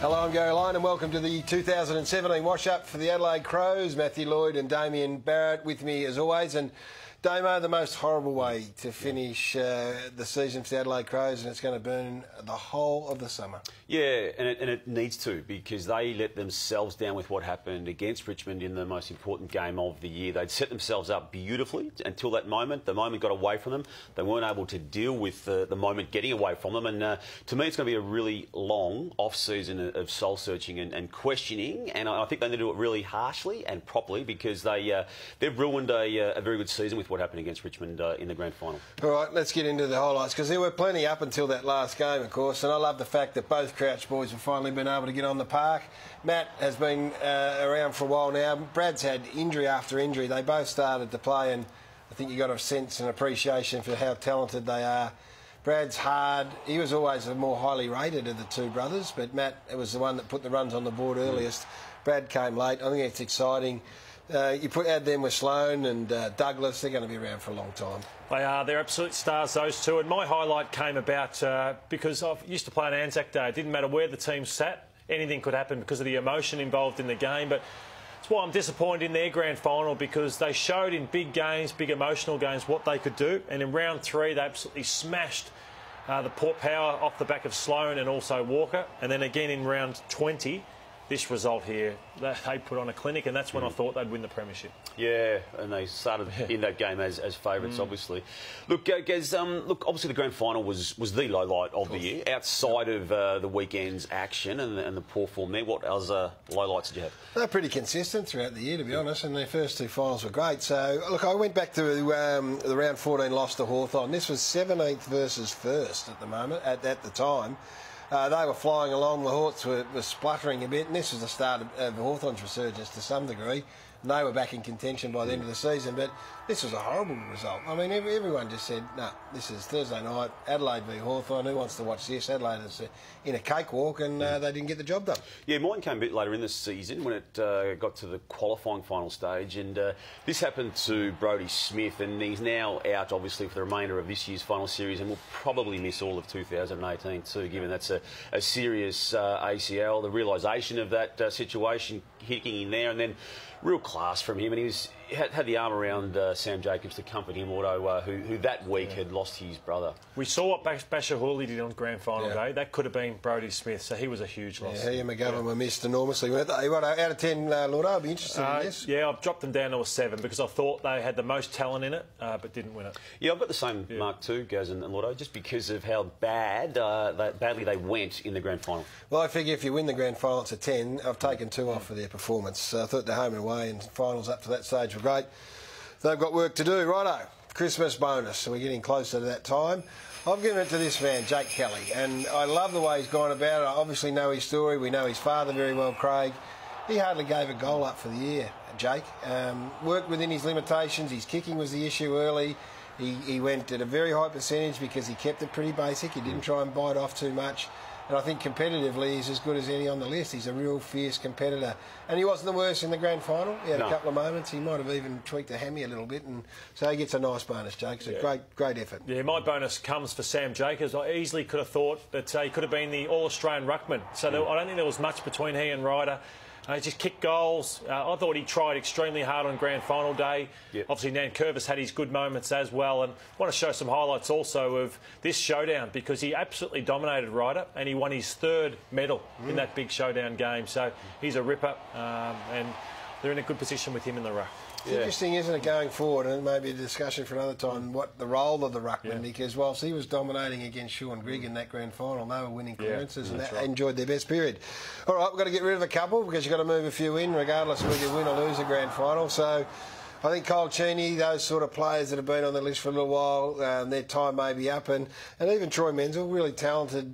Hello, I'm Gary Lyon and welcome to the 2017 wash-up for the Adelaide Crows. Matthew Lloyd and Damien Barrett with me as always. And Damo, the most horrible way to finish the season for the Adelaide Crows, and it's going to burn the whole of the summer. Yeah, and it needs to, because they let themselves down with what happened against Richmond in the most important game of the year. They'd set themselves up beautifully until that moment. The moment got away from them. They weren't able to deal with the moment getting away from them. And to me, it's going to be a really long off-season of soul-searching and questioning. And I think they need to do it really harshly and properly, because they've ruined a very good season with what happened against Richmond in the grand final. All right, let's get into the highlights, because there were plenty up until that last game, of course, and I love the fact that both Crouch boys have finally been able to get on the park. Matt has been around for a while now. Brad's had injury after injury. They both started to play, and I think you got a sense and appreciation for how talented they are. Brad's hard. He was always the more highly rated of the two brothers, but Matt was the one that put the runs on the board earliest. Brad came late. I think it's exciting. You add them with Sloan and Douglas, they're going to be around for a long time. They are. They're absolute stars, those two. And my highlight came about because I used to play on Anzac Day. It didn't matter where the team sat. Anything could happen because of the emotion involved in the game. But that's why I'm disappointed in their grand final, because they showed in big games, big emotional games, what they could do. And in round 3, they absolutely smashed the Port Power off the back of Sloan and also Walker. And then again in round 20, this result here, they put on a clinic, and that's when I thought they'd win the premiership. Yeah, and they started in that game as favourites, obviously. Look, Gaz, obviously the grand final was the low light of the year, outside of the weekend's action and the poor form there. What other lowlights did you have? They're pretty consistent throughout the year, to be honest, and their first two finals were great. So, look, I went back to the round 14 loss to Hawthorn. This was 17th versus 1st at the moment, at the time. They were flying along, the Hawks were spluttering a bit, and this was the start of Hawthorn's resurgence to some degree. And they were back in contention by the end of the season, but this was a horrible result. I mean, everyone just said, no, this is Thursday night, Adelaide v Hawthorn, who wants to watch this? Adelaide is in a cakewalk, and they didn't get the job done. Yeah, mine came a bit later in the season when it got to the qualifying final stage, and this happened to Brodie Smith, and he's now out, obviously, for the remainder of this year's final series, and will probably miss all of 2018 too, given that's a serious ACL. The realisation of that situation hitting in there, and then real class from him, and he had the arm around Sam Jacobs to comfort him, although who that week had lost his brother. We saw what Basher Hawley did on grand final day. That could have been Brodie Smith, so he was a huge loss. Yeah, he and McGovern were missed enormously, weren't they? What, out of 10, Lordo, I'd be interested in this. Yeah, I've dropped them down to a 7 because I thought they had the most talent in it, but didn't win it. Yeah, I've got the same mark too, Gaz and Lordo, just because of how badly they went in the grand final. Well, I figure if you win the grand final, it's a 10. I've taken 2 off for their performance. I thought the home and away and finals up to that stage were great. They've got work to do. Righto, Christmas bonus. So we're getting closer to that time. I've given it to this man, Jake Kelly, and I love the way he's gone about it. I obviously know his story. We know his father very well, Craig. He hardly gave a goal up for the year, Jake. Worked within his limitations. His kicking was the issue early. He went at a very high percentage because he kept it pretty basic. He didn't try and bite off too much. And I think competitively he's as good as any on the list. He's a real fierce competitor. And he wasn't the worst in the grand final. He had a couple of moments. He might have even tweaked the hammy a little bit. And so he gets a nice bonus, Jake. So great effort. Yeah, my bonus comes for Sam Jacobs. I easily could have thought that he could have been the All-Australian ruckman. So I don't think there was much between he and Ryder. He just kicked goals. I thought he tried extremely hard on grand final day. Obviously, Nankervis had his good moments as well. And I want to show some highlights also of this showdown, because he absolutely dominated Ryder and he won his 3rd medal in that big showdown game. So he's a ripper, and they're in a good position with him in the ruck. It's interesting, isn't it, going forward, and maybe a discussion for another time, what the role of the ruckman, because whilst he was dominating against Sean Grigg in that grand final, they were winning clearances and enjoyed their best period. All right, we've got to get rid of a couple because you've got to move a few in, regardless of whether you win or lose a grand final. So I think Cole Cheney, those sort of players that have been on the list for a little while, their time may be up, and even Troy Menzel, really talented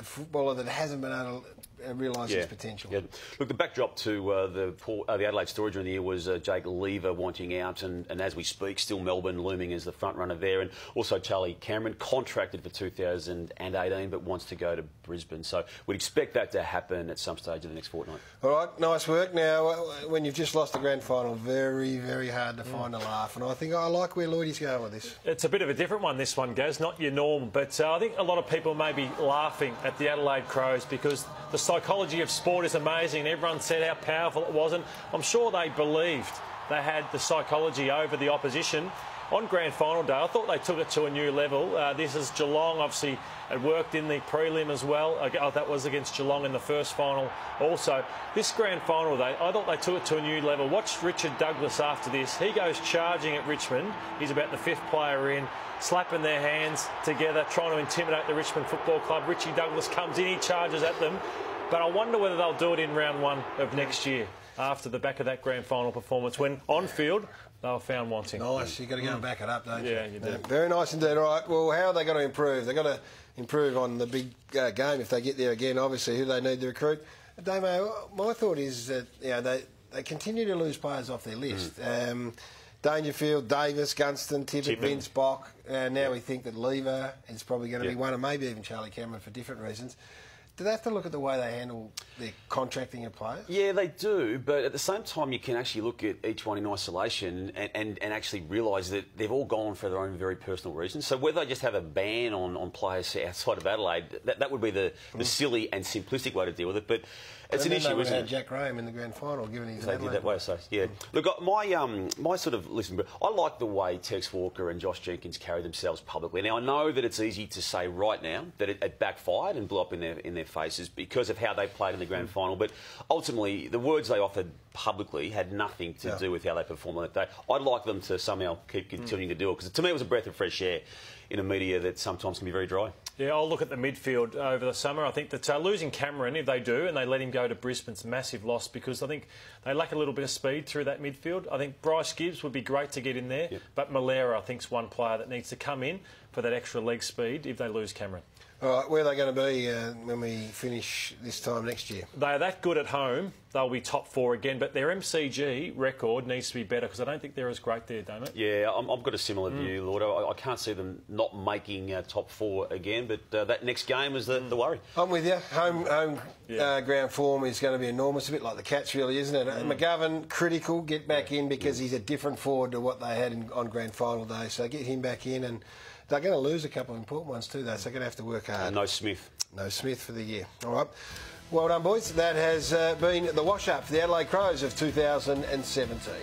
footballer that hasn't been able to realise his potential. Yeah. Look, the backdrop to the Adelaide story during the year was Jake Lever wanting out, and as we speak, still Melbourne looming as the front runner there, and also Charlie Cameron, contracted for 2018 but wants to go to Brisbane. So we'd expect that to happen at some stage in the next fortnight. All right, nice work. Now, when you've just lost the grand final, very, very hard to find a laugh, and I think I like where Lloydie's going with this. It's a bit of a different one, this one, Gaz, not your norm, but I think a lot of people may be laughing at the Adelaide Crows because the psychology of sport is amazing. Everyone said how powerful it was, and I'm sure they believed they had the psychology over the opposition. On grand final day, I thought they took it to a new level. This is Geelong, obviously, it worked in the prelim as well. That was against Geelong in the first final also. This grand final day, I thought they took it to a new level. Watch Richard Douglas after this. He goes charging at Richmond. He's about the 5th player in, slapping their hands together, trying to intimidate the Richmond Football Club. Richie Douglas comes in, he charges at them. But I wonder whether they'll do it in round 1 of next year, after the back of that grand final performance, when on field they were found wanting. Nice, you've got to go and back it up, don't you? Yeah, you do. Very nice indeed. All right, well, how are they going to improve? They've got to improve on the big game if they get there again, obviously, who they need to recruit. Damo, my thought is that they continue to lose players off their list. Dangerfield, Davis, Gunston, Tippett, Vince, Bock. Now we think that Lever is probably going to be one, and maybe even Charlie Cameron for different reasons. Do they have to look at the way they handle their contracting of players? Yeah, they do, but at the same time you can actually look at each one in isolation and actually realise that they've all gone for their own very personal reasons. So whether they just have a ban on players outside of Adelaide, that would be the silly and simplistic way to deal with it. But it's an issue, isn't it? Jack Graham in the grand final, given his they did that way, so yeah. Look, my sort of I like the way Tex Walker and Josh Jenkins carry themselves publicly. Now I know that it's easy to say right now that it backfired and blew up in their faces because of how they played in the grand final, but ultimately the words they offered publicly had nothing to do with how they performed on that day. I'd like them to somehow keep continuing to do it, because to me it was a breath of fresh air in a media that sometimes can be very dry. Yeah, I'll look at the midfield over the summer. I think that losing Cameron, if they do, and they let him go to Brisbane's a massive loss, because I think they lack a little bit of speed through that midfield. I think Bryce Gibbs would be great to get in there, but Malera, I think, is one player that needs to come in for that extra leg speed if they lose Cameron. All right, where are they going to be when we finish this time next year? They're that good at home, they'll be top 4 again, but their MCG record needs to be better, because I don't think they're as great there, don't it? Yeah, I've got a similar view, Lord. I can't see them not making top 4 again, but that next game is the worry. I'm with you. Home ground form is going to be enormous, a bit like the Cats, really, isn't it? McGovern, critical, get back in, because he's a different forward to what they had on grand final day, so get him back in. And they're going to lose a couple of important ones too, though, so they're going to have to work hard. No Smith. No Smith for the year. All right. Well done, boys. That has been the wash-up for the Adelaide Crows of 2017.